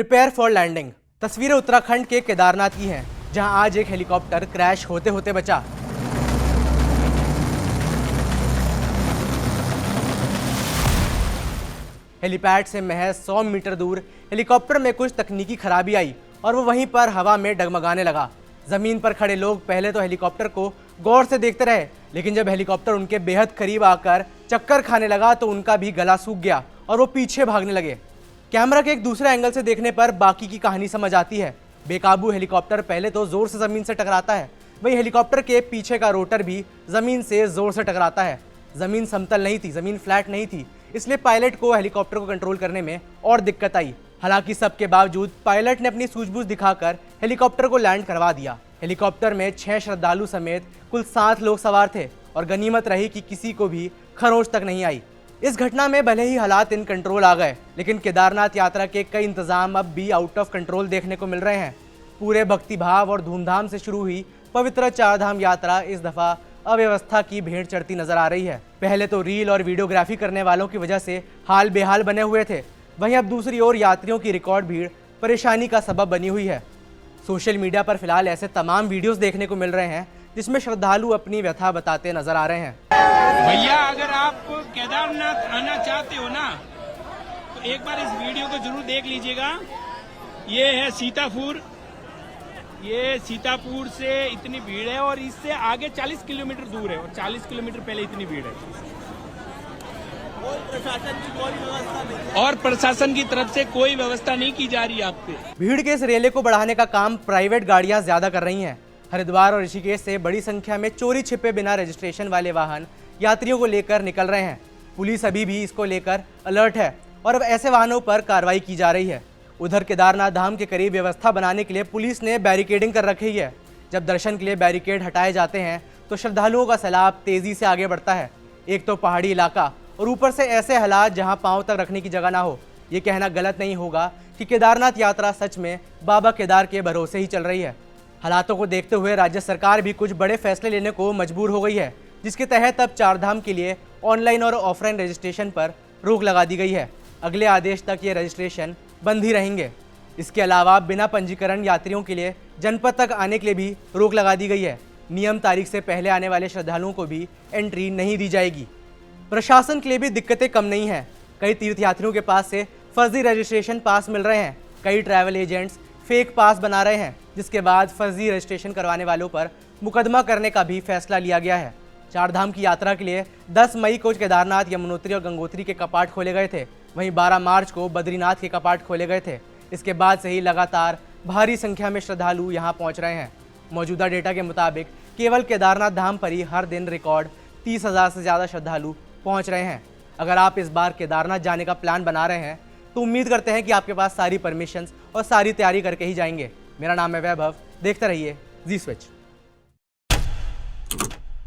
Prepare for landing. तस्वीरें उत्तराखंड के केदारनाथ की हैं, जहां आज एक हेलीकॉप्टर क्रैश होते होते बचा। हेलीपैड से महज 100 मीटर दूर हेलीकॉप्टर में कुछ तकनीकी खराबी आई और वो वहीं पर हवा में डगमगाने लगा। जमीन पर खड़े लोग पहले तो हेलीकॉप्टर को गौर से देखते रहे, लेकिन जब हेलीकॉप्टर उनके बेहद करीब आकर चक्कर खाने लगा तो उनका भी गला सूख गया और वो पीछे भागने लगे। कैमरा के एक दूसरे एंगल से देखने पर बाकी की कहानी समझ आती है। बेकाबू हेलीकॉप्टर पहले तो जोर से जमीन से टकराता है, वहीं हेलीकॉप्टर के पीछे का रोटर भी जमीन से जोर से टकराता है। जमीन समतल नहीं थी, जमीन फ्लैट नहीं थी, इसलिए पायलट को हेलीकॉप्टर को कंट्रोल करने में और दिक्कत आई। हालांकि सबके बावजूद पायलट ने अपनी सूझबूझ दिखाकर हेलीकॉप्टर को लैंड करवा दिया। हेलीकॉप्टर में 6 श्रद्धालु समेत कुल 7 लोग सवार थे और गनीमत रही कि किसी को भी खरोंच तक नहीं आई। इस घटना में भले ही हालात इन कंट्रोल आ गए, लेकिन केदारनाथ यात्रा के कई इंतजाम अब भी आउट ऑफ कंट्रोल देखने को मिल रहे हैं। पूरे भक्तिभाव और धूमधाम से शुरू हुई पवित्र चारधाम यात्रा इस दफा अव्यवस्था की भेंट चढ़ती नजर आ रही है। पहले तो रील और वीडियोग्राफी करने वालों की वजह से हाल बेहाल बने हुए थे, वहीं अब दूसरी ओर यात्रियों की रिकॉर्ड भीड़ परेशानी का सबब बनी हुई है। सोशल मीडिया पर फिलहाल ऐसे तमाम वीडियोस देखने को मिल रहे हैं जिसमें श्रद्धालु अपनी व्यथा बताते नजर आ रहे हैं। भैया, अगर आप केदारनाथ आना चाहते हो ना, तो एक बार इस वीडियो को जरूर देख लीजिएगा। ये है सीतापुर, ये सीतापुर से इतनी भीड़ है और इससे आगे 40 किलोमीटर दूर है और 40 किलोमीटर पहले इतनी भीड़ है और प्रशासन की तरफ से कोई व्यवस्था नहीं की जा रही है। आप पे भीड़ के इस रेले को बढ़ाने का काम प्राइवेट गाड़ियां ज्यादा कर रही हैं। हरिद्वार और ऋषिकेश से बड़ी संख्या में चोरी छिपे बिना रजिस्ट्रेशन वाले वाहन यात्रियों को लेकर निकल रहे हैं। पुलिस अभी भी इसको लेकर अलर्ट है और अब ऐसे वाहनों पर कार्रवाई की जा रही है। उधर केदारनाथ धाम के करीब व्यवस्था बनाने के लिए पुलिस ने बैरिकेडिंग कर रखी है। जब दर्शन के लिए बैरिकेड हटाए जाते हैं तो श्रद्धालुओं का सैलाब तेजी से आगे बढ़ता है। एक तो पहाड़ी इलाका और ऊपर से ऐसे हालात जहां पांव तक रखने की जगह ना हो। ये कहना गलत नहीं होगा कि केदारनाथ यात्रा सच में बाबा केदार के भरोसे ही चल रही है। हालातों को देखते हुए राज्य सरकार भी कुछ बड़े फैसले लेने को मजबूर हो गई है, जिसके तहत अब चारधाम के लिए ऑनलाइन और ऑफलाइन रजिस्ट्रेशन पर रोक लगा दी गई है। अगले आदेश तक ये रजिस्ट्रेशन बंद ही रहेंगे। इसके अलावा बिना पंजीकरण यात्रियों के लिए जनपद तक आने के लिए भी रोक लगा दी गई है। नियम तारीख से पहले आने वाले श्रद्धालुओं को भी एंट्री नहीं दी जाएगी। प्रशासन के लिए भी दिक्कतें कम नहीं हैं। कई तीर्थयात्रियों के पास से फर्जी रजिस्ट्रेशन पास मिल रहे हैं। कई ट्रैवल एजेंट्स फेक पास बना रहे हैं, जिसके बाद फर्जी रजिस्ट्रेशन करवाने वालों पर मुकदमा करने का भी फैसला लिया गया है। चारधाम की यात्रा के लिए 10 मई को केदारनाथ, यमुनोत्री और गंगोत्री के कपाट खोले गए थे। वहीं 12 मार्च को बद्रीनाथ के कपाट खोले गए थे। इसके बाद से ही लगातार भारी संख्या में श्रद्धालु यहां पहुंच रहे हैं। मौजूदा डेटा के मुताबिक केवल केदारनाथ धाम पर ही हर दिन रिकॉर्ड 30,000 से ज़्यादा श्रद्धालु पहुंच रहे हैं। अगर आप इस बार केदारनाथ जाने का प्लान बना रहे हैं तो उम्मीद करते हैं कि आपके पास सारी परमिशंस और सारी तैयारी करके ही जाएंगे। मेरा नाम है वैभव, देखते रहिए जी स्विच।